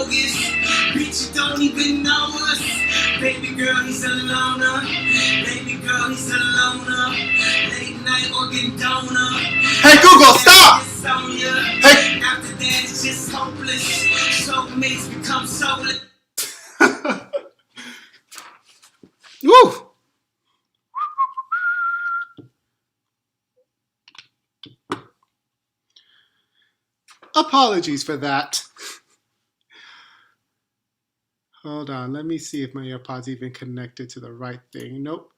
bogus. Bitch, you don't even know us. Baby girl, he's a loner. Baby girl, he's a loner. Late night organ donor. Hey Google, stop! Hey. After that, it's just hopeless. Soulmates become soulless. Woo! Apologies for that. Hold on, let me see if my AirPod's even connected to the right thing. Nope.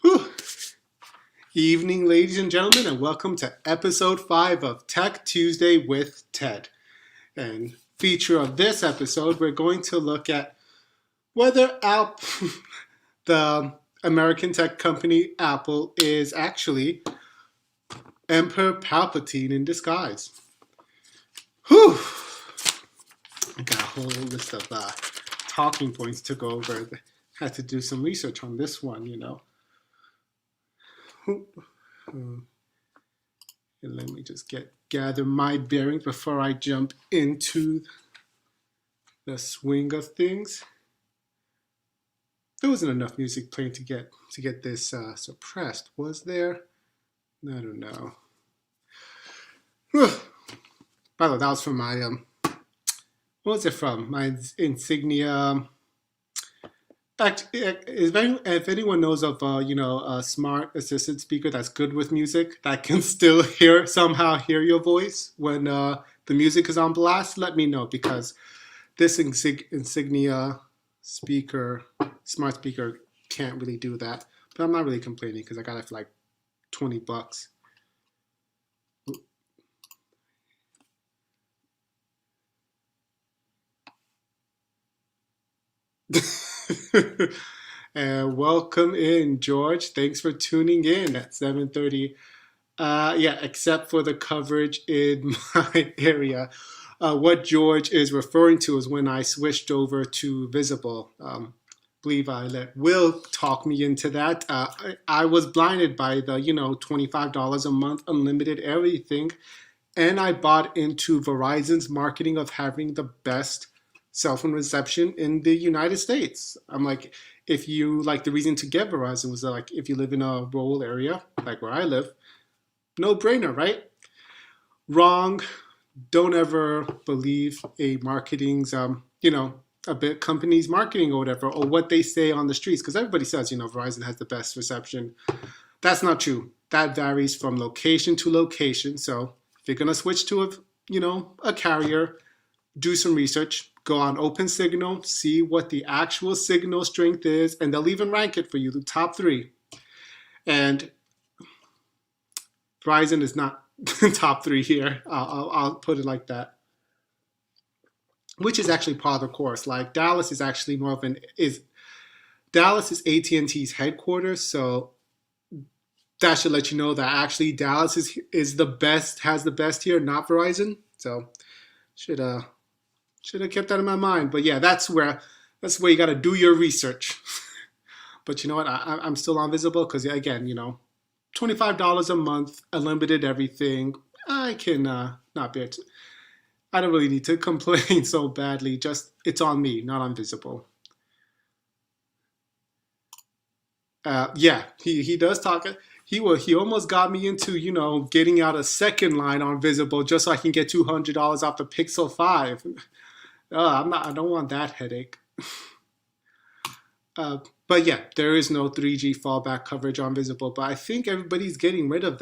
Whew. Evening, ladies and gentlemen, and welcome to episode 5 of Tech Tuesday with Ted. And feature of this episode, we're going to look at whether the American tech company Apple is actually Emperor Palpatine in disguise. Whew! I got a whole list of talking points to go over. Had to do some research on this one, you know. And let me just gather my bearings before I jump into the swing of things. There wasn't enough music playing to get this suppressed, was there? I don't know. By the way, that was from my what was it from? My Insignia. If anyone knows of a smart assistant speaker that's good with music, that can still somehow hear your voice when the music is on blast, let me know, because this Insignia smart speaker can't really do that. But I'm not really complaining because I got it for like $20. And welcome in, George. Thanks for tuning in at 7:30. Yeah, except for the coverage in my area. What George is referring to is when I switched over to Visible. Believe I let Will talk me into that. I was blinded by the, $25 a month, unlimited everything. And I bought into Verizon's marketing of having the best cell phone reception in the United States. I'm like, if you like, the reason to get Verizon was like, if you live in a rural area, like where I live, no brainer, right? Wrong. Don't ever believe a marketing's, a big company's marketing or whatever, or what they say on the streets. Because everybody says, Verizon has the best reception. That's not true. That varies from location to location. So if you're going to switch to a carrier, do some research. Go on OpenSignal, see what the actual signal strength is, and they'll even rank it for you, the top 3. And Verizon is not top 3 here. I'll put it like that. Which is actually part of the course. Like Dallas is actually Dallas is AT&T's headquarters, so that should let you know that actually Dallas is the best, has the best here, not Verizon. So should have kept that in my mind. But yeah, that's where you got to do your research. But you know what? I'm still on Visible because, again, $25 a month, unlimited everything. I can not be. I don't really need to complain so badly. Just it's on me, not on Visible. Yeah, he does talk. He almost got me into getting out a second line on Visible just so I can get $200 off the Pixel 5. I don't want that headache. But yeah, there is no 3G fallback coverage on Visible. But I think everybody's getting rid of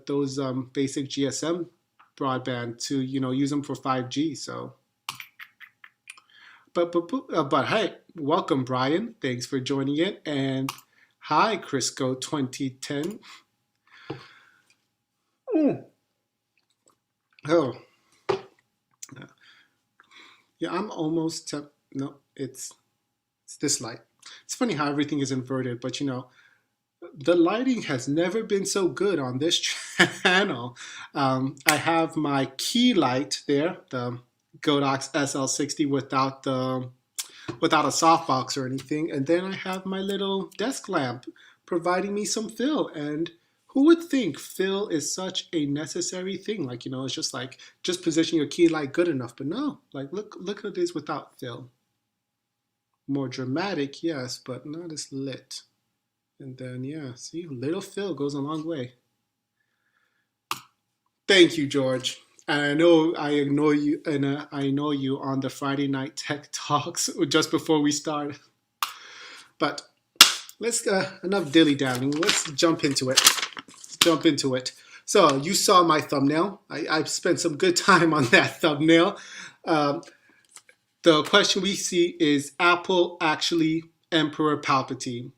those basic GSM broadband to use them for 5G. So, but hey, welcome Brian. Thanks for joining it, and hi Crisco 2010. Oh. Yeah, I'm almost. No, it's this light. It's funny how everything is inverted, but the lighting has never been so good on this channel. I have my key light there, the Godox SL60 without a softbox or anything, and then I have my little desk lamp providing me some fill. And who would think fill is such a necessary thing? Like, it's just like, just position your key light good enough. But no, like, look at this without fill. More dramatic, yes, but not as lit. And then, yeah, see, little fill goes a long way. Thank you, George. And I know I ignore you, and I know you on the Friday night tech talks just before we start. But let's enough dilly dallying. Let's jump into it. So you saw my thumbnail. I've spent some good time on that thumbnail. The question we see is Apple actually Emperor Palpatine?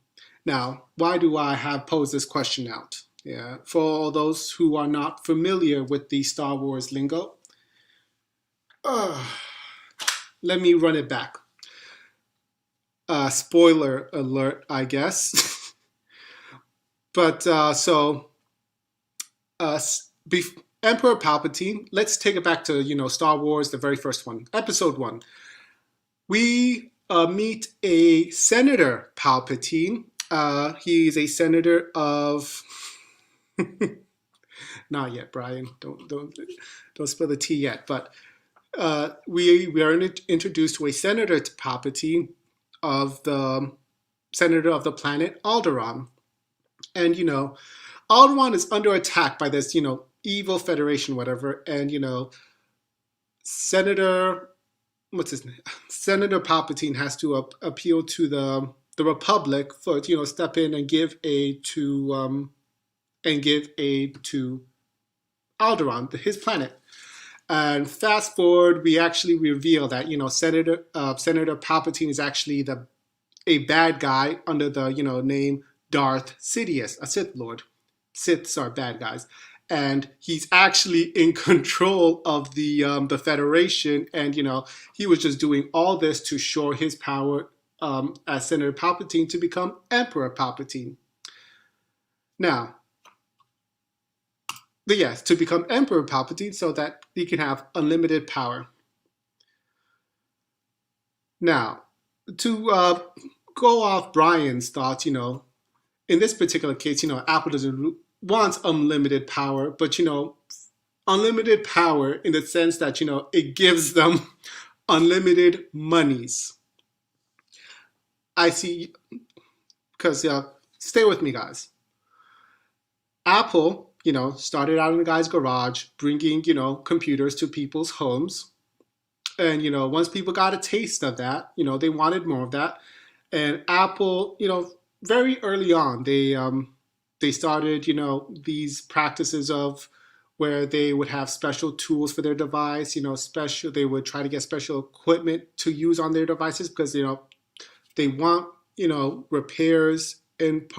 Now, why do I have posed this question out? Yeah, for all those who are not familiar with the Star Wars lingo, let me run it back. Spoiler alert, I guess. But Emperor Palpatine, let's take it back to, Star Wars, the very first one, Episode 1. We meet a Senator Palpatine. He's a senator of... Not yet, Brian. Don't spill the tea yet. But we are introduced to a Senator Palpatine of the Senator of the planet Alderaan. And, Alderaan is under attack by this, evil Federation, whatever. And, Senator Palpatine has to appeal to the Republic for, step in and give aid to Alderaan, his planet. And fast forward, we actually reveal that, Senator Palpatine is actually a bad guy under the, name Darth Sidious, a Sith Lord. Siths are bad guys. And he's actually in control of the Federation. And, he was just doing all this to shore his power as Senator Palpatine to become Emperor Palpatine. Now, yes, to become Emperor Palpatine so that he can have unlimited power. Now, to go off Brian's thoughts, in this particular case, Apple doesn't want unlimited power, but, unlimited power in the sense that, it gives them unlimited monies. I see, because, stay with me, guys. Apple, started out in the guy's garage, bringing, computers to people's homes. And, once people got a taste of that, they wanted more of that. And Apple, very early on, they started, these practices of where they would have special tools for their device, they would try to get special equipment to use on their devices because, they want, repairs and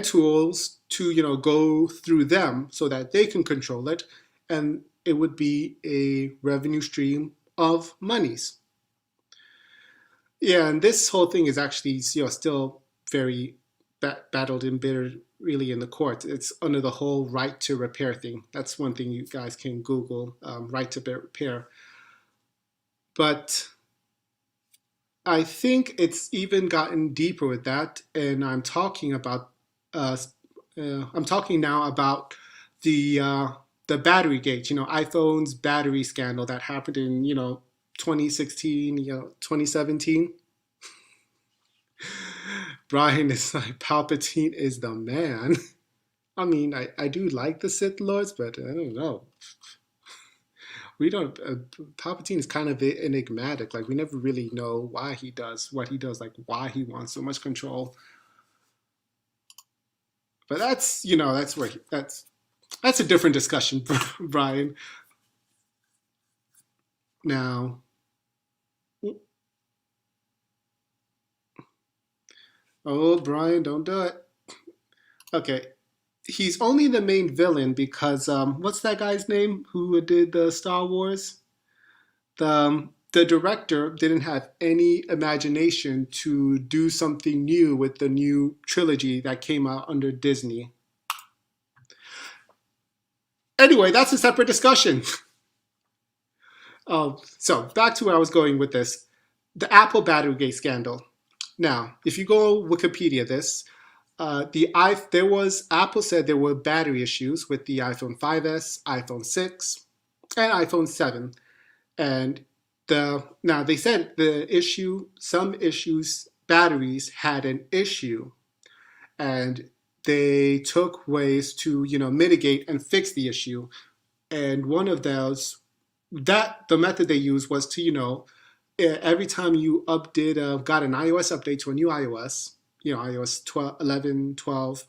tools to, go through them so that they can control it. And it would be a revenue stream of monies. Yeah, and this whole thing is actually, still very battled and bitter really in the courts. It's under the whole right to repair thing. That's one thing you guys can Google, right to repair. But I think it's even gotten deeper with that, and I'm talking about now about the battery gate, iPhone's battery scandal that happened in 2016, 2017. Brian is like, Palpatine is the man. I mean, I do like the Sith Lords, but I don't know. We don't. Palpatine is kind of enigmatic. Like, we never really know why he does what he does. Like, why he wants so much control. But that's that's a different discussion, Brian. Now, oh, Brian, don't do it. Okay. He's only the main villain because what's that guy's name who did the Star Wars? The director didn't have any imagination to do something new with the new trilogy that came out under Disney. Anyway, that's a separate discussion. So back to where I was going with this. The Apple battery gate scandal. Now, if you go Wikipedia this, Apple said there were battery issues with the iPhone 5s, iPhone 6, and iPhone 7. And now they said some issues, batteries had an issue, and they took ways to mitigate and fix the issue. And one of those, that the method they used was to every time you got an iOS update to a new iOS, iOS 12, 11, 12,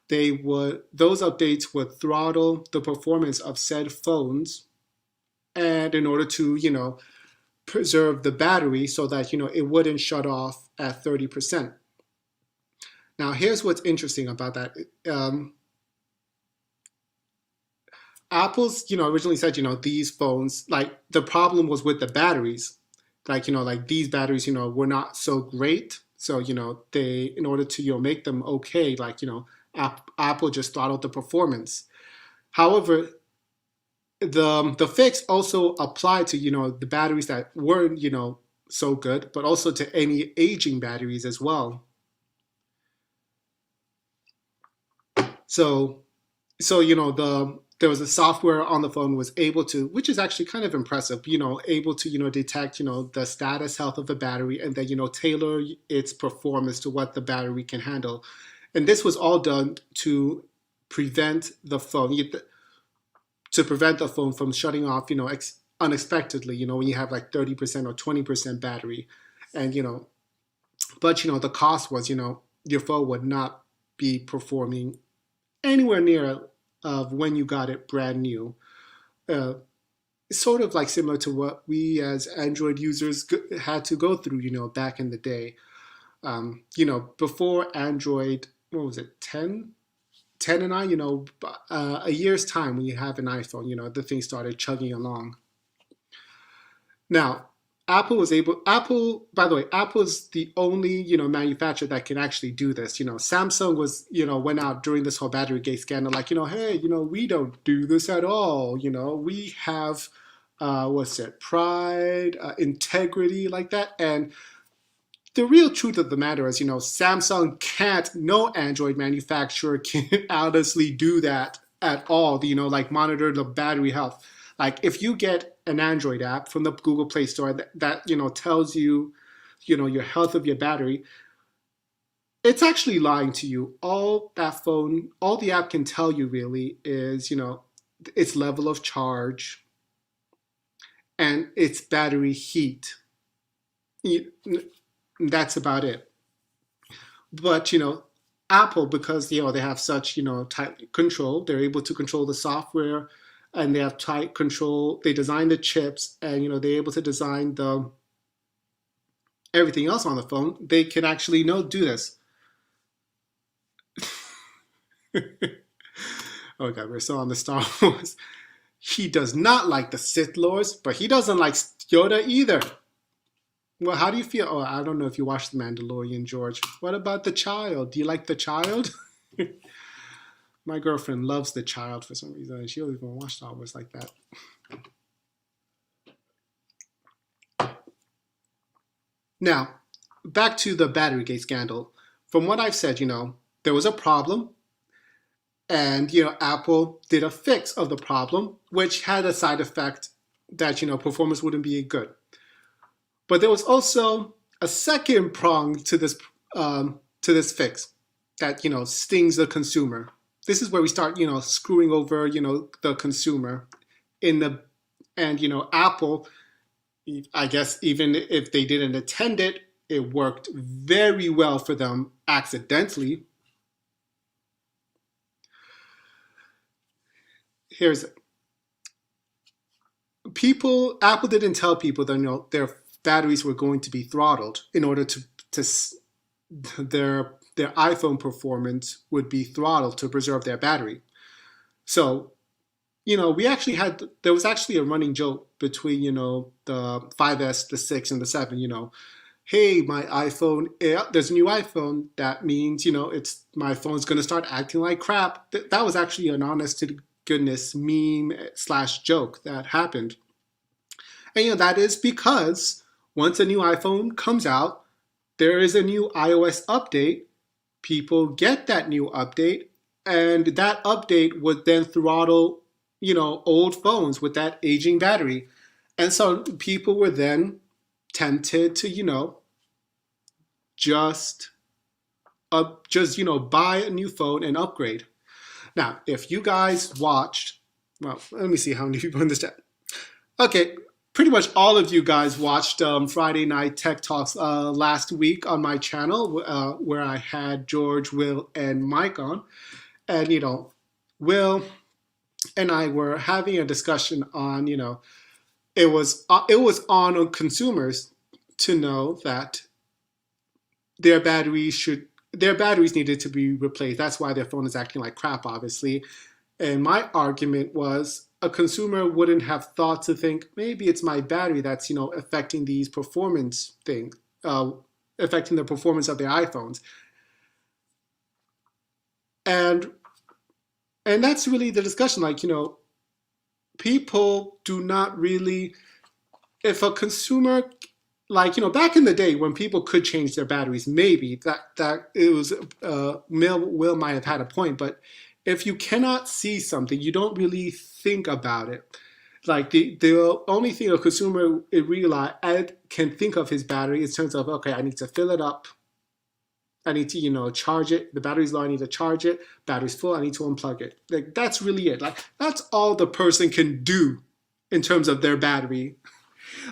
those updates would throttle the performance of said phones, and in order to preserve the battery so that it wouldn't shut off at 30%. Now here's what's interesting about that. Apple's originally said these phones, like, the problem was with the batteries, like these batteries were not so great, so they, in order to make them okay, like Apple just throttled the performance. However, the fix also applied to the batteries that weren't so good, but also to any aging batteries as well. So there was a software on the phone was able to, which is actually kind of impressive, able to detect the status health of the battery, and then tailor its performance to what the battery can handle. And this was all done to prevent the phone from shutting off unexpectedly, when you have like 30% or 20% battery. And but the cost was your phone would not be performing anywhere near of when you got it brand new. Sort of like similar to what we as Android users had to go through, back in the day. Before Android, what was it, 10 and on, a year's time when you have an iPhone, the thing started chugging along. Now, by the way, Apple's the only, manufacturer that can actually do this. Samsung went out during this whole battery gate scandal, like, hey, we don't do this at all. We have, pride, integrity, like that. And the real truth of the matter is, Samsung no Android manufacturer can honestly do that at all, like monitor the battery health. Like, if you get an Android app from the Google Play Store that tells you, your health of your battery, it's actually lying to you. All the app can tell you really is, its level of charge and its battery heat. That's about it. But Apple, because they have such tight control, they're able to control the software, and they have tight control. They design the chips, and they're able to design everything else on the phone. They can actually do this. Oh god, we're still on the Star Wars. He does not like the Sith Lords, but he doesn't like Yoda either. Well, how do you feel? Oh, I don't know if you watched The Mandalorian, George. What about the child? Do you like the child? My girlfriend loves the child for some reason, and she doesn't even watch Star Wars like that. Now, back to the battery gate scandal. From what I've said, there was a problem, and Apple did a fix of the problem, which had a side effect that performance wouldn't be good. But there was also a second prong to this fix that stings the consumer. This is where we start screwing over the consumer and Apple, I guess even if they didn't intend it, it worked very well for them accidentally. Here's it. Apple didn't tell people that their batteries were going to be throttled in order to their iPhone performance would be throttled to preserve their battery. So, there was actually a running joke between, the 5S, the 6, and the 7, hey, my iPhone, there's a new iPhone, that means, my phone's going to start acting like crap. That was actually an honest to goodness meme / joke that happened. And, that is because once a new iPhone comes out, there is a new iOS update, people get that new update, and that update would then throttle, old phones with that aging battery. And so people were then tempted to, just buy a new phone and upgrade. Now, if you guys watched, well, let me see how many people in this chat. Okay, pretty much all of you guys watched Friday Night Tech Talks last week on my channel, where I had George, Will, and Mike on. And, Will and I were having a discussion on, it was on consumers to know that their batteries needed to be replaced. That's why their phone is acting like crap, obviously. And my argument was a consumer wouldn't have thought to think maybe it's my battery that's affecting these performance things, affecting the performance of their iPhones. And that's really the discussion. Like, people do not really, if a consumer, like, back in the day when people could change their batteries, maybe that it was, Will might have had a point, but if you cannot see something, you don't really think about it. Like, the only thing a consumer can think of his battery in terms of, okay, I need to fill it up. I need to, charge it. The battery's low, I need to charge it. Battery's full, I need to unplug it. Like, that's really it. Like, that's all the person can do in terms of their battery.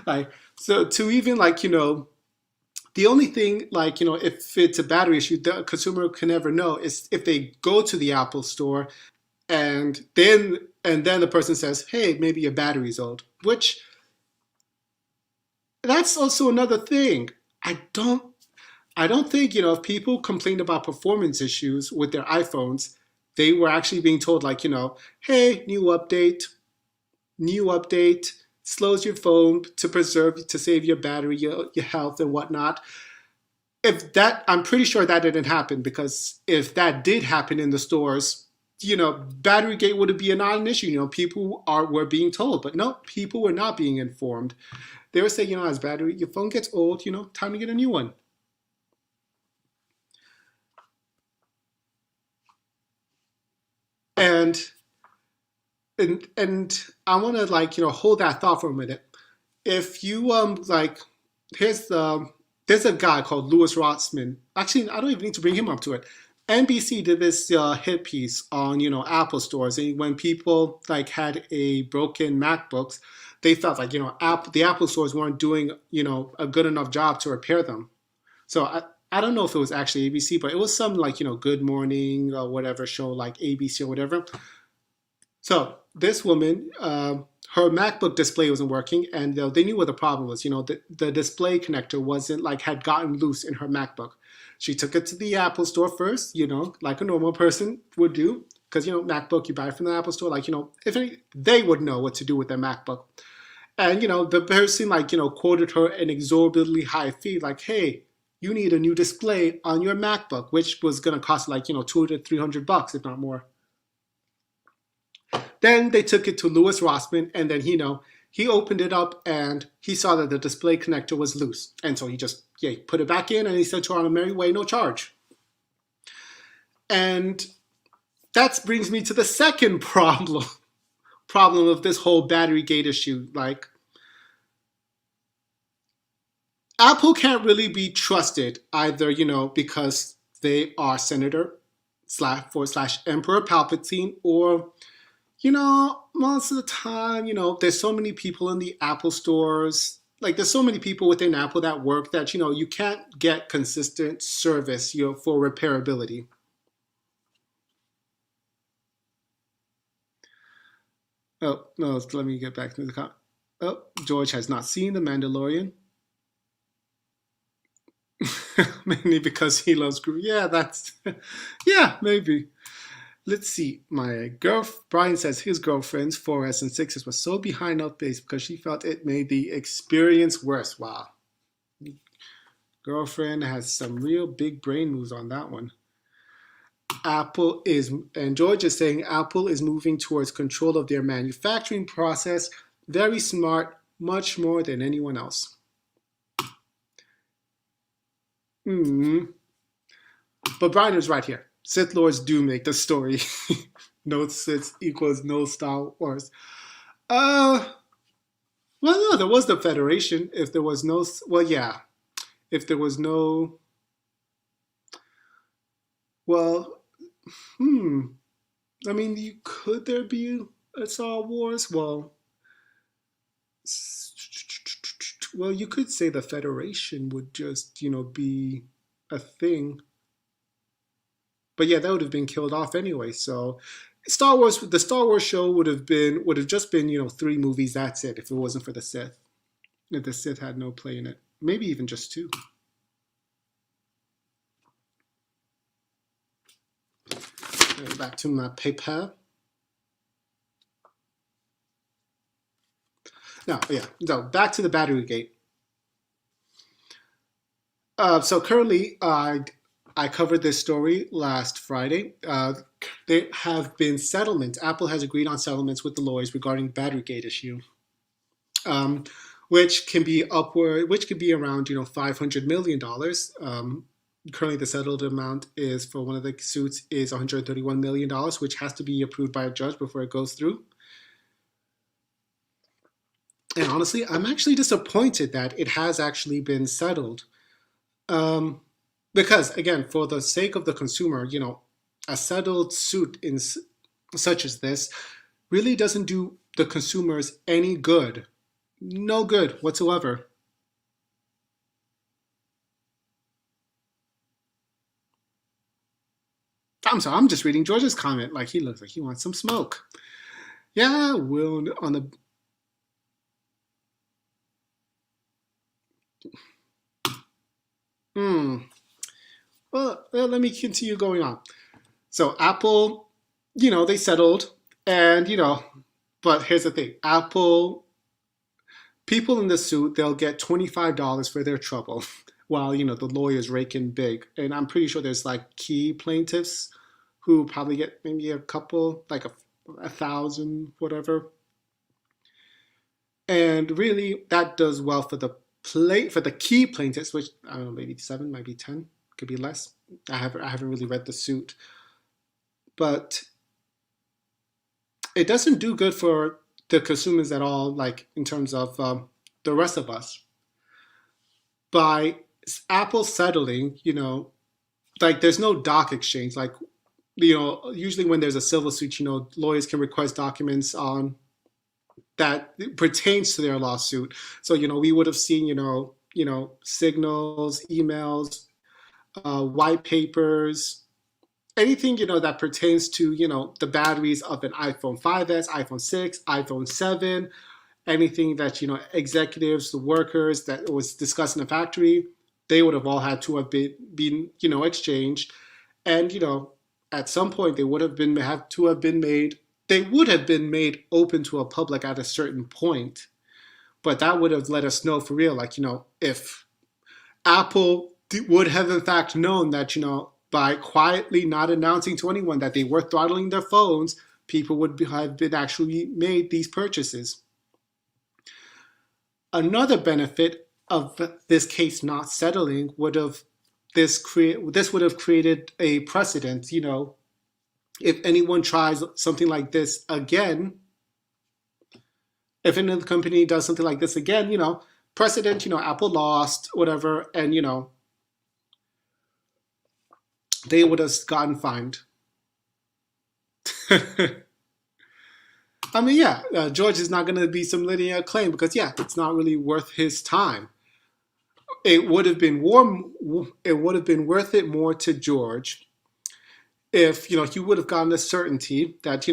Like, so to even, like, the only thing, like, if it's a battery issue, the consumer can never know is if they go to the Apple store and then the person says, hey, maybe your battery's old, which that's also another thing. I don't think, if people complained about performance issues with their iPhones, they were actually being told, like, hey, new update, slows your phone to save your battery, your health and whatnot. I'm pretty sure that didn't happen, because if that did happen in the stores, battery gate would be not an issue. People were being told, but no, people were not being informed. They were saying, as your phone gets old, time to get a new one. And I want to, like, hold that thought for a minute. If you there's a guy called Louis Rossman. Actually, I don't even need to bring him up to it. NBC did this hit piece on Apple stores, and when people like had a broken MacBooks, they felt like the Apple stores weren't doing a good enough job to repair them. So I don't know if it was actually ABC, but it was some like Good Morning or whatever show, like ABC or whatever. So this woman, her MacBook display wasn't working, and they knew what the problem was. The display connector had gotten loose in her MacBook. She took it to the Apple store first, like a normal person would do, because MacBook, you buy it from the Apple store, they would know what to do with their MacBook. And the person quoted her an exorbitantly high fee, like, hey, you need a new display on your MacBook, which was gonna cost $200 to $300, if not more. Then they took it to Louis Rossman, and then he opened it up and he saw that the display connector was loose. And so he just put it back in, and he sent her on a merry way, no charge. And that brings me to the second problem of this whole battery gate issue. Like, Apple can't really be trusted either, because they are Senator / Emperor Palpatine, or most of the time, there's so many people in the Apple stores. Like, there's so many people within Apple that work that, you can't get consistent service, for repairability. Oh, no, let me get back to the comment. Oh, George has not seen The Mandalorian. Mainly because he loves Groot. Yeah, maybe. Let's see. Brian says his girlfriend's 4S and 6S was so behind updates because she felt it made the experience worse. Wow. Girlfriend has some real big brain moves on that one. And George is saying Apple is moving towards control of their manufacturing process. Very smart, much more than anyone else. But Brian is right here. Sith Lords do make the story. No Sith equals no Star Wars. Uh, well, no, there was the Federation. If there was no, well, yeah. If there was no, well, hmm. I mean, could there be a Star Wars? Well, you could say the Federation would just, be a thing. But yeah, that would have been killed off anyway. So the Star Wars show would have just been, 3 movies. That's it. If it wasn't for the Sith, if the Sith had no play in it, maybe even just 2. Back to my paper. No, yeah. So back to the Battery Gate. So currently, I covered this story last Friday. There have been settlements. Apple has agreed on settlements with the lawyers regarding the Battery Gate issue, um, which can be around $500 million. Currently, the settled amount is for one of the suits is $131 million, which has to be approved by a judge before it goes through. And honestly, I'm actually disappointed that it has actually been settled. Because again, for the sake of the consumer, a settled suit such as this really doesn't do the consumers any good. No good whatsoever. I'm sorry, I'm just reading George's comment. Like, he looks like he wants some smoke. Yeah, we'll on the. Well, let me continue going on. So Apple, they settled, and but here's the thing: Apple people in the suit, they'll get $25 for their trouble, while the lawyers rake in big. And I'm pretty sure there's like key plaintiffs who probably get maybe a couple, like a thousand, whatever. And really, that does well for the key plaintiffs, which I don't know, maybe 7, maybe 10, could be less. I haven't really read the suit, but it doesn't do good for the consumers at all. Like in terms of the rest of us, by Apple settling, like there's no doc exchange. Like usually when there's a civil suit, lawyers can request documents on that pertains to their lawsuit. So we would have seen signals, emails, white papers, anything that pertains to the batteries of an iPhone 5s, iPhone 6, iPhone 7, anything that executives, the workers that was discussed in the factory, they would have all had to have been exchanged, and at some point they would have been made. They would have been made open to a public at a certain point, but that would have let us know for real, like if Apple would have in fact known that by quietly not announcing to anyone that they were throttling their phones, people would have been actually made these purchases. Another benefit of this case not settling would have this would have created a precedent. If anyone tries something like this again, if another company does something like this again, precedent, Apple lost, whatever, and they would have gotten fined. I mean, yeah, George is not going to be some linear claim because, yeah, it's not really worth his time. It would have been worth it more to George if he would have gotten the certainty that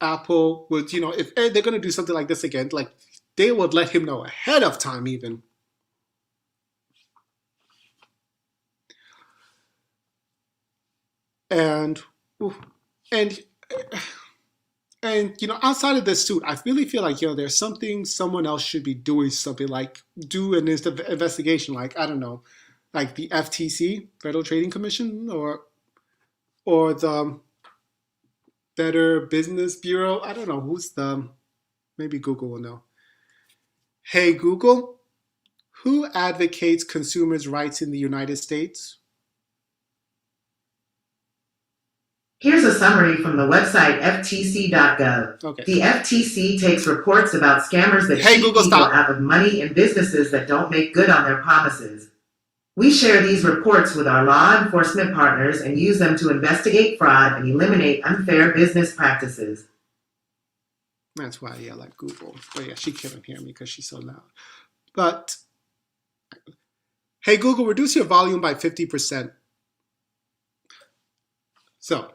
Apple would if they're going to do something like this again, like they would let him know ahead of time even. And outside of this suit, I really feel like there's something someone else should be doing, something like do an investigation, like I don't know, like the FTC, Federal Trading Commission, or the Better Business Bureau. I don't know who's maybe Google will know. Hey Google, who advocates consumers' rights in the United States? Here's a summary from the website ftc.gov. Okay. The FTC takes reports about scammers that Hey, cheat Google, people stop. out of money and businesses that don't make good on their promises. We share these reports with our law enforcement partners and use them to investigate fraud and eliminate unfair business practices. That's why I yell at Google. But yeah, she couldn't hear me because she's so loud. But, hey, Google, reduce your volume by 50%. So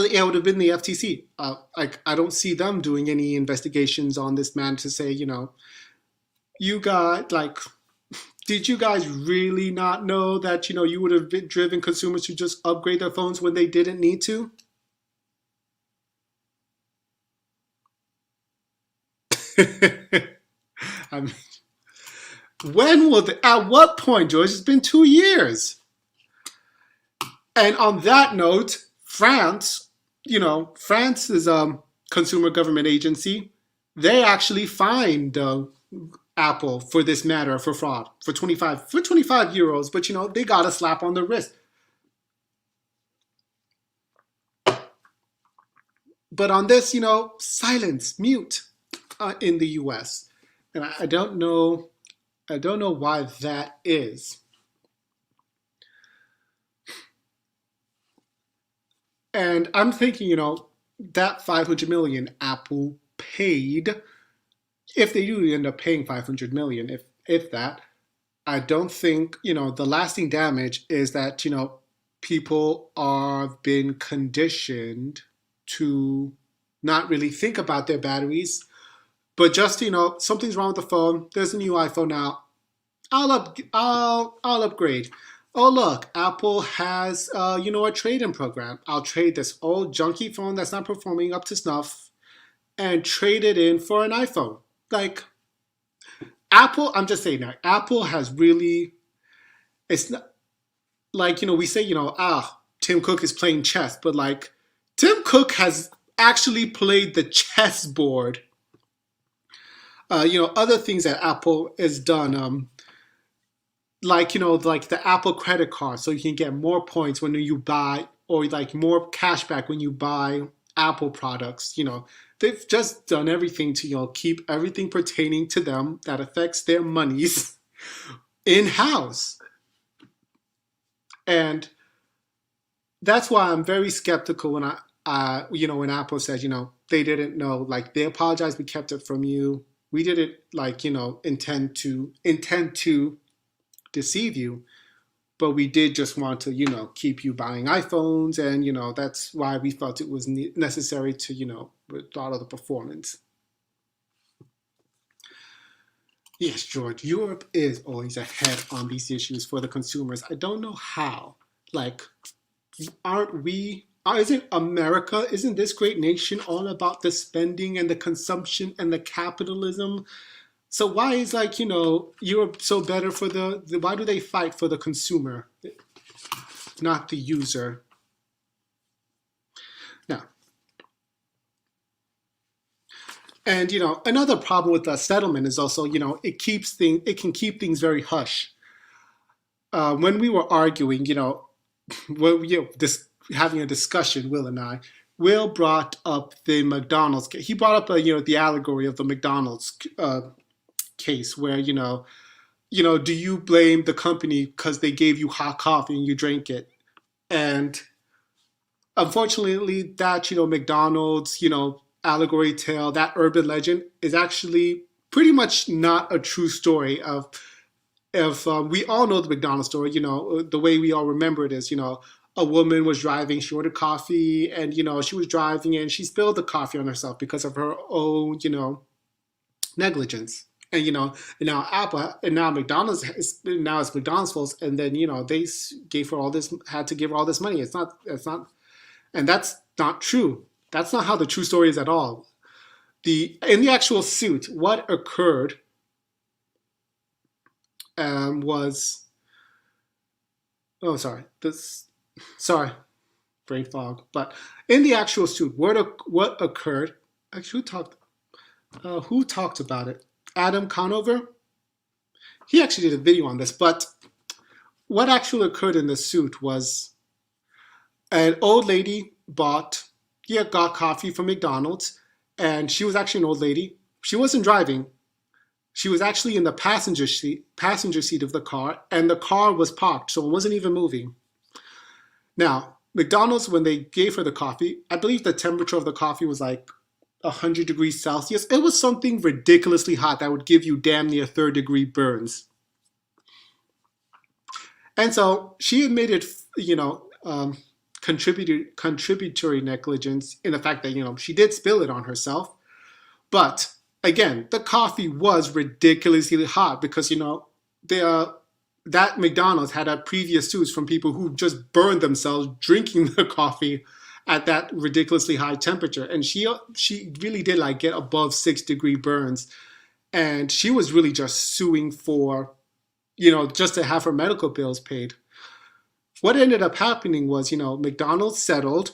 yeah, it would have been the FTC. I don't see them doing any investigations on this man to say, you got, did you guys really not know that, you would have driven consumers to just upgrade their phones when they didn't need to? I mean, at what point, George? It's been 2 years. And on that note, France is a consumer government agency. They actually fined Apple for this matter for fraud for 25 euros, but they got a slap on the wrist. But on this, silence, mute in the US. And I don't know why that is. And I'm thinking, that 500 million Apple paid, if they do end up paying 500 million, if that, I don't think, the lasting damage is that, people are been conditioned to not really think about their batteries, but just, something's wrong with the phone. There's a new iPhone now. I'll upgrade. Oh, look, Apple has, a trade-in program. I'll trade this old junky phone that's not performing up to snuff and trade it in for an iPhone. Apple, I'm just saying that Apple has really, it's not, we say, Tim Cook is playing chess, but Tim Cook has actually played the chessboard. Other things that Apple has done, like the Apple credit card, so you can get more points when you buy, or more cash back when you buy Apple products. They've just done everything to keep everything pertaining to them that affects their monies in-house. And that's why I'm very skeptical when when Apple says, they didn't know, they apologized, we kept it from you. We didn't intend to deceive you, but we did just want to, keep you buying iPhones, and, that's why we felt it was necessary to, throttle the performance. Yes, George, Europe is always ahead on these issues for the consumers. I don't know how. Isn't America, isn't this great nation all about the spending and the consumption and the capitalism? So why is Europe so better for why do they fight for the consumer, not the user? Now, and another problem with the settlement is also, it can keep things very hush. When we were arguing, having a discussion, Will and I, Will brought up the McDonald's case. He brought up the allegory of the McDonald's case where, do you blame the company because they gave you hot coffee and you drank it? And unfortunately, that, McDonald's, allegory tale, that urban legend is actually pretty much not a true story of we all know the McDonald's story, the way we all remember it is, a woman was driving, she ordered coffee, and, she was driving and she spilled the coffee on herself because of her own, negligence. And, now McDonald's, it's McDonald's fault, and then, they had to give her all this money. It's not, and that's not true. That's not how the true story is at all. In the actual suit, what occurred was, sorry, brain fog. But in the actual suit, what occurred? Actually, who talked about it? Adam Conover. He actually did a video on this. But what actually occurred in the suit was An old lady got coffee from McDonald's, and she was actually an old lady. She wasn't driving. She was actually in the passenger seat of the car, and the car was parked, so it wasn't even moving. Now, McDonald's, when they gave her the coffee, I believe the temperature of the coffee was like 100 degrees Celsius. It was something ridiculously hot that would give you damn near third-degree burns. And so she admitted, contributory negligence in the fact that, she did spill it on herself. But again, the coffee was ridiculously hot because, that McDonald's had had previous suits from people who just burned themselves drinking the coffee at that ridiculously high temperature. And she really did like get above 6-degree burns. And she was really just suing for, just to have her medical bills paid. What ended up happening was, McDonald's settled,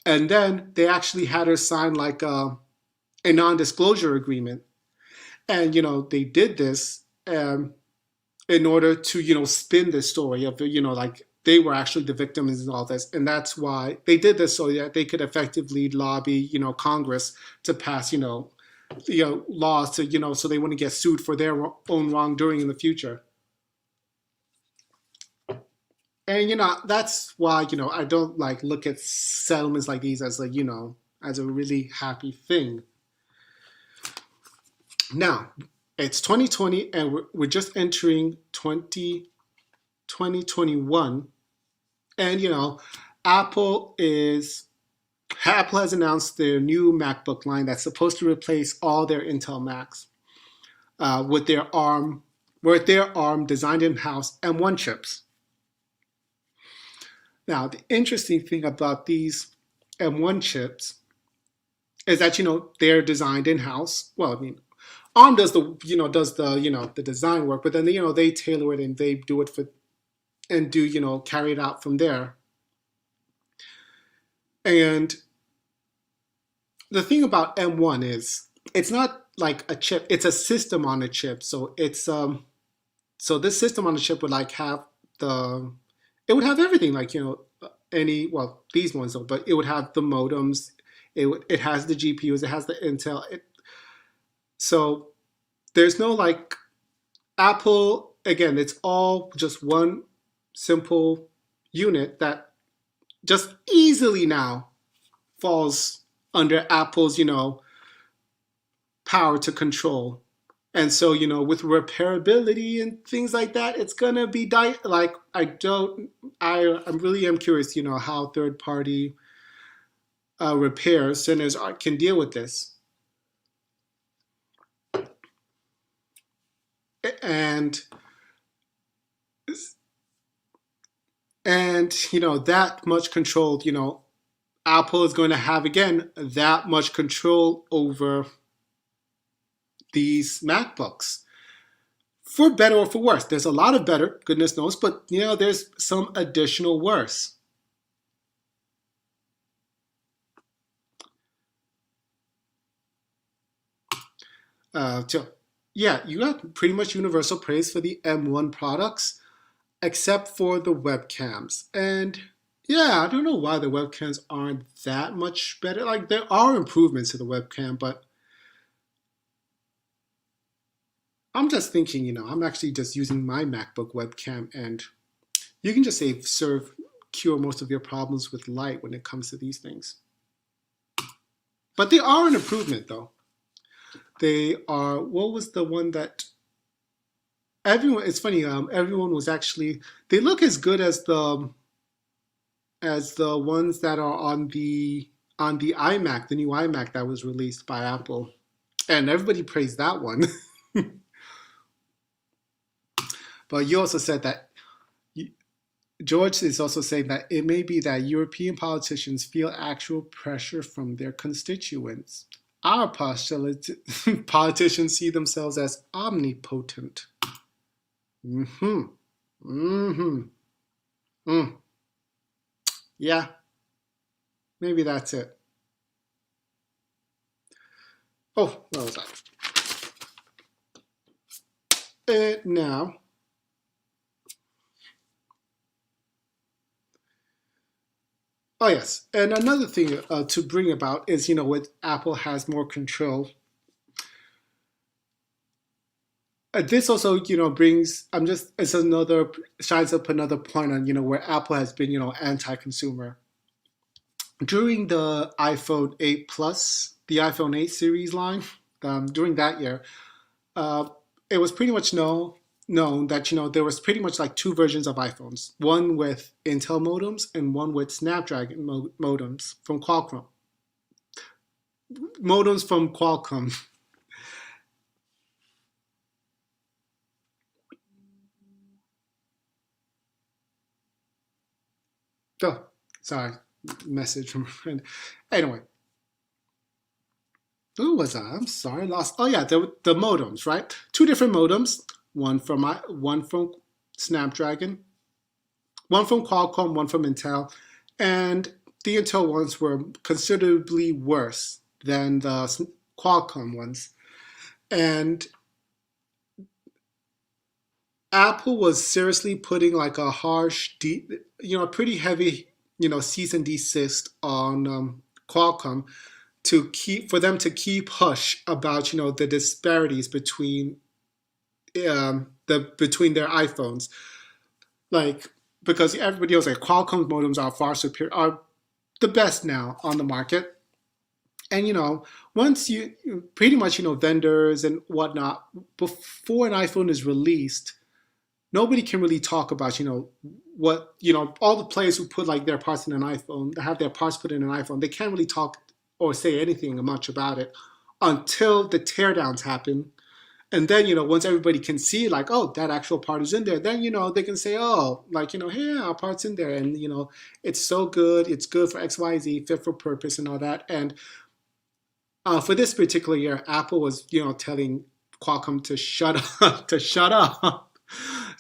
and then they actually had her sign like a non-disclosure agreement. And, they did this in order to, spin this story of, like they were actually the victims and all this. And that's why they did this, so that they could effectively lobby, Congress to pass, laws to, so they wouldn't get sued for their own wrongdoing in the future. And, that's why, I don't like look at settlements like these as as a really happy thing. Now, it's 2020 and we're just entering 2021. And, Apple has announced their new MacBook line that's supposed to replace all their Intel Macs with their ARM designed in-house M1 chips. Now, the interesting thing about these M1 chips is that, they're designed in-house. Well, I mean, ARM does the design work, but then, they tailor it and they do it carry it out from there. And the thing about M1 is it's not like a chip, it's a system on a chip. So it's, so this system on a chip would it would have everything like, these ones though, but it would have the modems, it has the GPUs, it has the Intel. So there's no like Apple, again, it's all just one simple unit that just easily now falls under Apple's, power to control. And so, with repairability and things like that, it's going to be I really am curious, how third-party repair centers can deal with this. And that much control, Apple is going to have, again, that much control over these MacBooks. For better or for worse. There's a lot of better, goodness knows, but, there's some additional worse. You got pretty much universal praise for the M1 products, except for the webcams. And I don't know why the webcams aren't that much better. Like, there are improvements to the webcam, but I'm just thinking, I'm actually just using my MacBook webcam, and you can just cure most of your problems with light when it comes to these things. But they are an improvement, though. They are, what was the one that it's funny, everyone was actually, they look as good as the ones that are on the iMac, the new iMac that was released by Apple. And everybody praised that one. But you also said that, George is also saying that it may be that European politicians feel actual pressure from their constituents. Our politicians see themselves as omnipotent. Yeah, maybe that's it. Oh, where was I? Now, Oh yes, and another thing to bring about is with Apple has more control. This also brings I'm just it's another shines up another point on where Apple has been anti-consumer during the iPhone 8 Plus, the iPhone 8 series line. During that year, uh, it was pretty much known that there was pretty much like two versions of iPhones, one with Intel modems and one with Snapdragon modems from Qualcomm. Modems from Qualcomm. Oh, sorry, message from a friend. Anyway, who was I? I'm sorry, lost. Oh yeah, the modems, right? Two different modems. One from Snapdragon, one from Qualcomm, one from Intel, and the Intel ones were considerably worse than the Qualcomm ones. And Apple was seriously putting like a harsh, pretty heavy, cease and desist on Qualcomm to keep for them to keep hush about the disparities between their iPhones, like because everybody knows like Qualcomm modems are far superior, are the best now on the market. And once you pretty much vendors and whatnot, before an iPhone is released, nobody can really talk about what all the players who put like their parts in an iPhone, have their parts put in an iPhone. They can't really talk or say anything much about it until the teardowns happen. And then once everybody can see like, oh, that actual part is in there, then they can say, oh, like hey, our part's in there, and it's so good, it's good for XYZ, fit for purpose and all that. And for this particular year, Apple was telling Qualcomm to shut up, to shut up.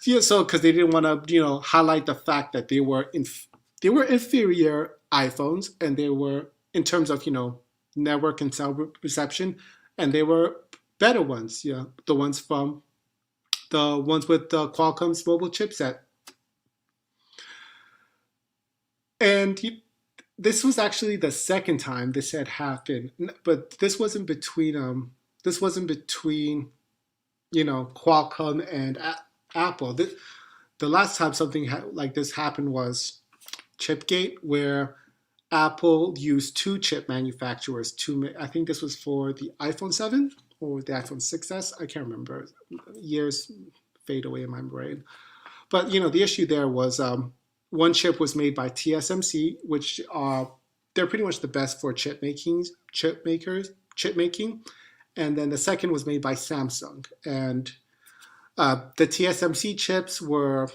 Yeah, so because they didn't want to highlight the fact that they were inferior iPhones, and they were in terms of network and cell reception, and they were better ones, the ones with the Qualcomm's mobile chipset. And this was actually the second time this had happened, but this wasn't between Qualcomm and Apple. The last time something like this happened was Chipgate, where Apple used two chip manufacturers to I think this was for the iPhone 7 or the iPhone 6s. I can't remember. Years fade away in my brain. But the issue there was one chip was made by TSMC, which they're pretty much the best for chip making, and then the second was made by Samsung. And the TSMC chips were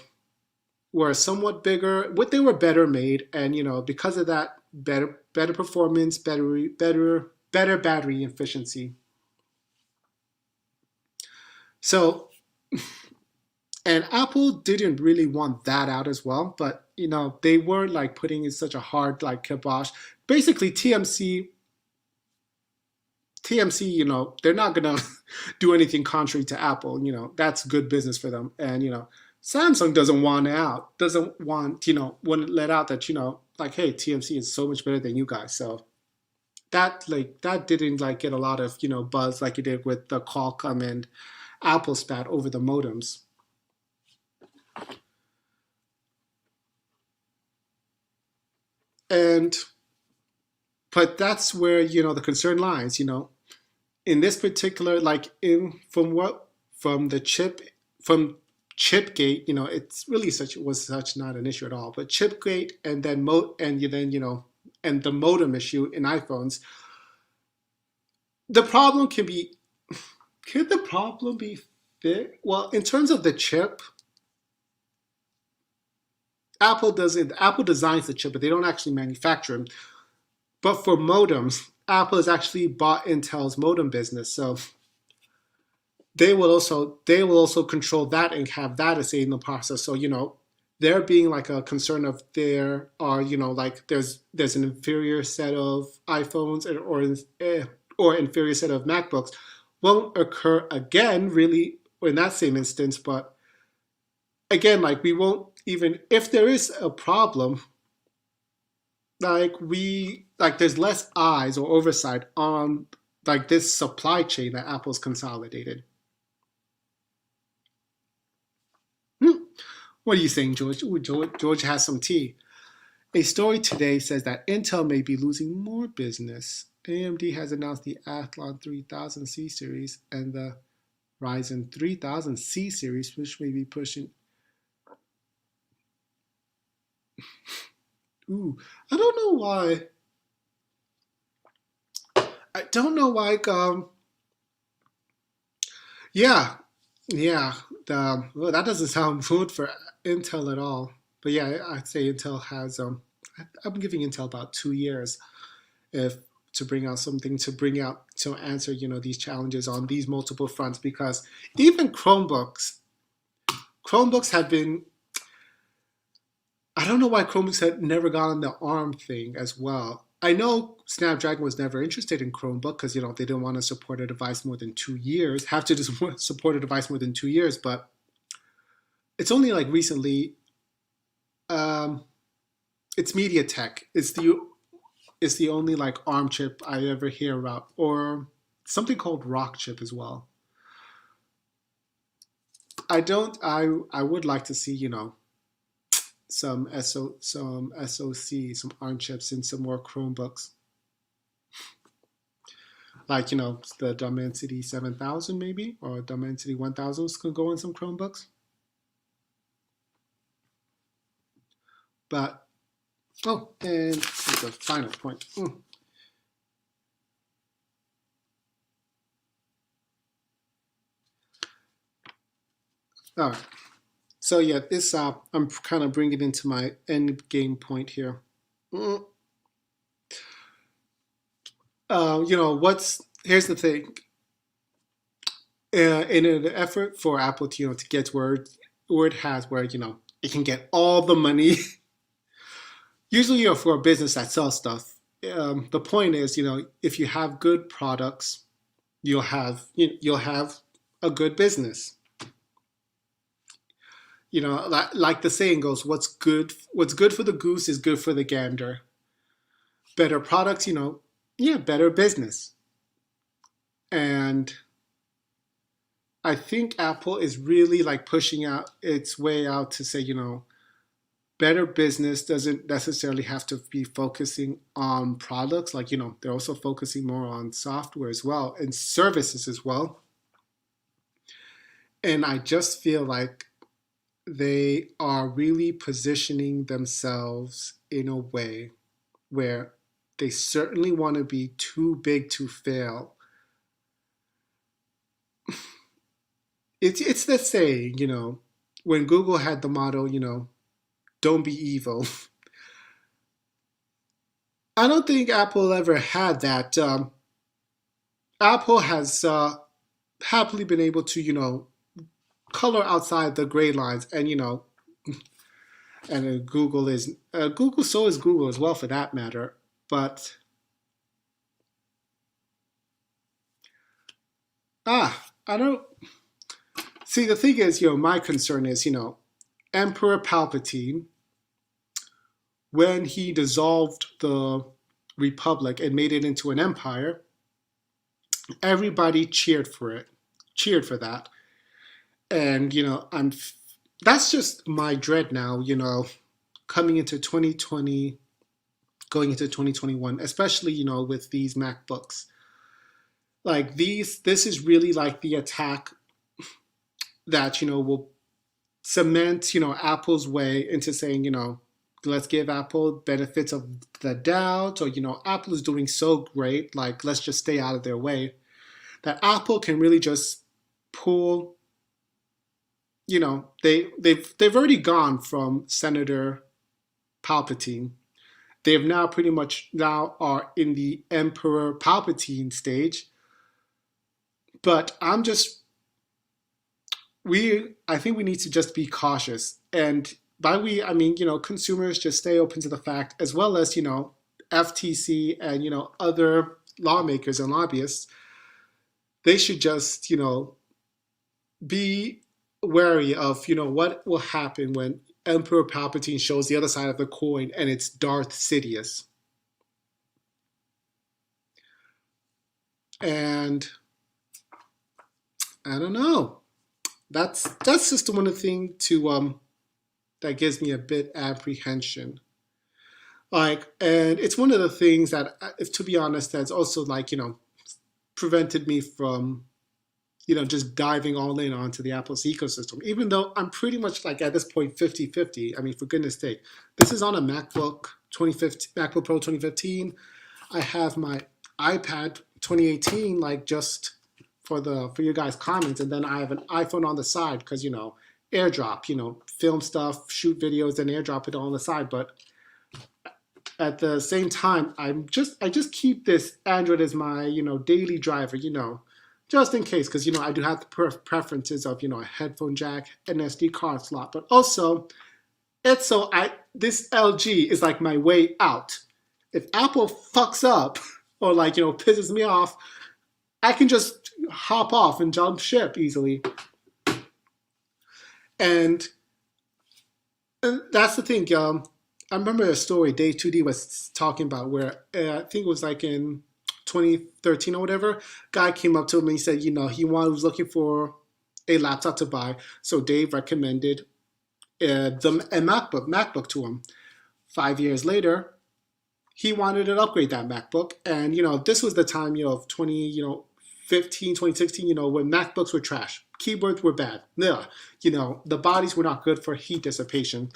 somewhat bigger, they were better made, and because of that, better performance, better battery efficiency. So, and Apple didn't really want that out as well, but they were like putting in such a hard like kibosh. Basically, TMC, they're not gonna do anything contrary to Apple. That's good business for them, and Samsung doesn't want wouldn't let out that like, hey, TMC is so much better than you guys. So that didn't like get a lot of buzz like it did with the Qualcomm and Apple spat over the modems. And but that's where the concern lies. In this particular from Chipgate, it's really was such not an issue at all. But Chipgate and then and the modem issue in iPhones, the problem could the problem be fixed? Well, in terms of the chip, Apple designs the chip, but they don't actually manufacture them. But for modems, Apple has actually bought Intel's modem business, so they will also control that and have that as in the process. So there being like a concern of there are like there's an inferior set of iPhones or inferior set of MacBooks won't occur again really in that same instance. But again, like we won't, even if there is a problem, there's less eyes or oversight on like this supply chain that Apple's consolidated. Hmm. What are you saying, George? Ooh, George has some tea. A story today says that Intel may be losing more business. AMD has announced the Athlon 3000 C series and the Ryzen 3000 C series, which may be pushing. Ooh, I don't know why. I don't know why. Yeah, yeah. Well, that doesn't sound good for Intel at all. But yeah, I'd say Intel has. I'm giving Intel about 2 years if to bring out something to answer these challenges on these multiple fronts, because even Chromebooks have been. I don't know why Chromebooks had never gotten the ARM thing as well. I know Snapdragon was never interested in Chromebook because they didn't want to support a device more than 2 years. Have to just support a device more than 2 years, but it's only like recently. It's MediaTek. It's the only like ARM chip I ever hear about, or something called Rock chip as well. I don't. I would like to see some SoC, some ARM chips in some more Chromebooks. Like, the Dimensity 7000 maybe, or Dimensity 1000s could go in some Chromebooks. But, and the final point. All right. So yeah, this I'm kind of bringing into my end game point here. Here's the thing. In an effort for Apple to get where it has, where it can get all the money. Usually, for a business that sells stuff, the point is, if you have good products, you'll have a good business. Like the saying goes, what's good for the goose is good for the gander. Better products, better business. And I think Apple is really like pushing out its way out to say, better business doesn't necessarily have to be focusing on products. Like, they're also focusing more on software as well and services as well. And I just feel like they are really positioning themselves in a way where they certainly want to be too big to fail. It's the saying, when Google had the motto, don't be evil. I don't think Apple ever had that. Apple has happily been able to, color outside the gray lines, and and Google is Google. So is Google as well, for that matter. But I don't see. The thing is, my concern is, Emperor Palpatine, when he dissolved the Republic and made it into an empire, everybody cheered for that. And that's just my dread now, coming into 2020, going into 2021, especially with these MacBooks. Like this is really like the attack that will cement Apple's way into saying let's give Apple benefits of the doubt, or Apple is doing so great, like let's just stay out of their way. That Apple can really just pull. They've already gone from Senator Palpatine. They've now pretty much are in the Emperor Palpatine stage. But I think we need to just be cautious. And by we, I mean, consumers just stay open to the fact, as well as, FTC and, other lawmakers and lobbyists, they should just, be wary of, what will happen when Emperor Palpatine shows the other side of the coin and it's Darth Sidious. And I don't know. That's just one of the things to that gives me a bit apprehension. Like, and it's one of the things that, if to be honest, that's also like, prevented me from, just diving all in onto the Apple's ecosystem, even though I'm pretty much like at this point 50-50. I mean, for goodness sake, this is on a MacBook 2015, MacBook Pro 2015. I have my iPad 2018, like just for your guys' comments, and then I have an iPhone on the side because AirDrop, film stuff, shoot videos, and AirDrop it on the side. But at the same time, I just keep this Android as my daily driver, just in case, because I do have the preferences of a headphone jack, an SD card slot, but also it's so this LG is like my way out. If Apple fucks up or pisses me off, I can just hop off and jump ship easily. And that's the thing. I remember a story Dave 2D was talking about where I think it was like in 2013 or whatever. Guy came up to him and he said, he was looking for a laptop to buy. So Dave recommended a MacBook to him. 5 years later, he wanted to upgrade that MacBook. And, this was the time, of 2015, 2016, when MacBooks were trash. Keyboards were bad. Ugh. The bodies were not good for heat dissipation.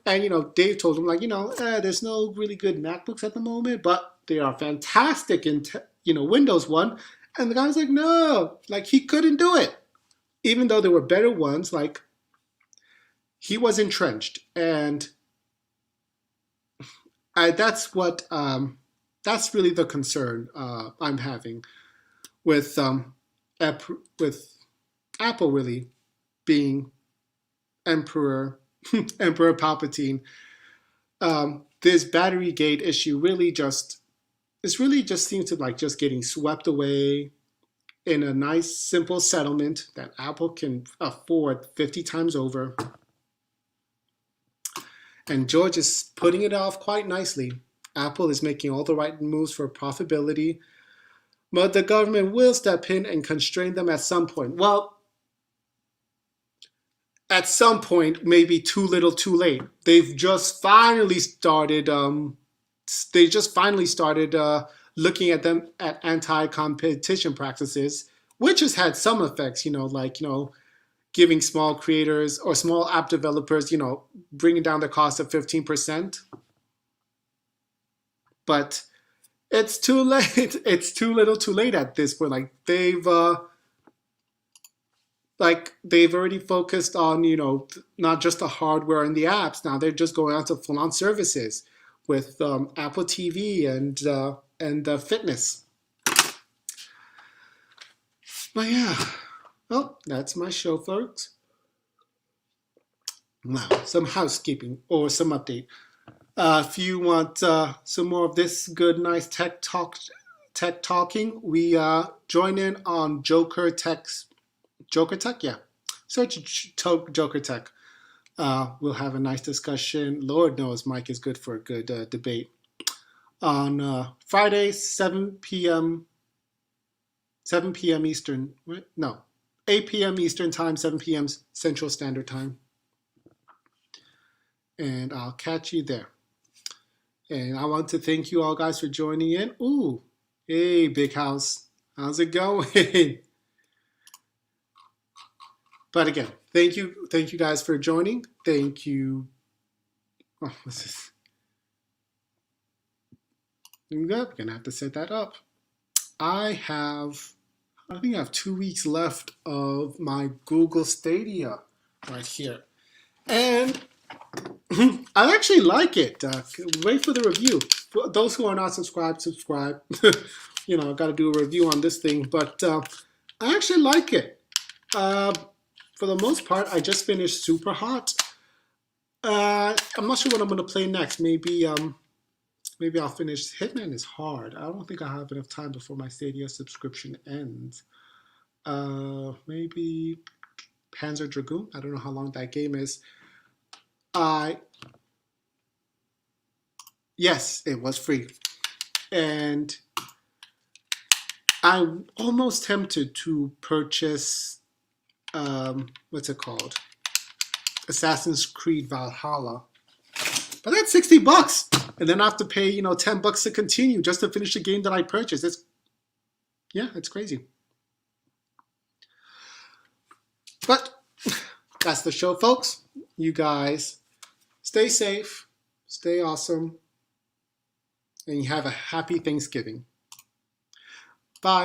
And, Dave told him, there's no really good MacBooks at the moment, but they are fantastic in, Windows 1. And the guy was like, no, he couldn't do it. Even though there were better ones, he was entrenched. And that's really the concern I'm having with Apple really being Emperor Palpatine. This battery gate issue really just seems to just getting swept away in a nice simple settlement that Apple can afford 50 times over. And George is putting it off quite nicely. Apple is making all the right moves for profitability, but the government will step in and constrain them at some point. Well, at some point, maybe too little, too late. They've just finally started. Looking at them at anti-competition practices, which has had some effects. Giving small creators or small app developers, bringing down the cost of 15%. But it's too late. It's too little, too late at this point. They've already focused on, not just the hardware and the apps. Now they're just going out to full-on services with Apple TV and fitness. But yeah, well, that's my show, folks. Wow, some housekeeping or some update. If you want some more of this good, nice tech talking, we join in on Joker Tech, yeah. Search Joker Tech. We'll have a nice discussion. Lord knows Mike is good for a good debate. On Friday, 7 p.m. Eastern. No, 8 p.m. Eastern Time, 7 p.m. Central Standard Time. And I'll catch you there. And I want to thank you all guys for joining in. Ooh, hey, Big House. How's it going? But again, thank you guys for joining. Thank you. Oh, what's this? We're gonna have to set that up. I think I have 2 weeks left of my Google Stadia right here, and I actually like it. Wait for the review. For those who are not subscribed, subscribe. I got to do a review on this thing, but I actually like it. For the most part, I just finished Super Hot. I'm not sure what I'm going to play next. Maybe I'll finish Hitman is hard. I don't think I have enough time before my Stadia subscription ends. Maybe Panzer Dragoon. I don't know how long that game is. Yes, it was free. And I'm almost tempted to purchase, what's it called? Assassin's Creed Valhalla. But that's $60. And then I have to pay, $10 to continue just to finish the game that I purchased. It's crazy. But that's the show, folks. You guys stay safe, stay awesome, and you have a happy Thanksgiving.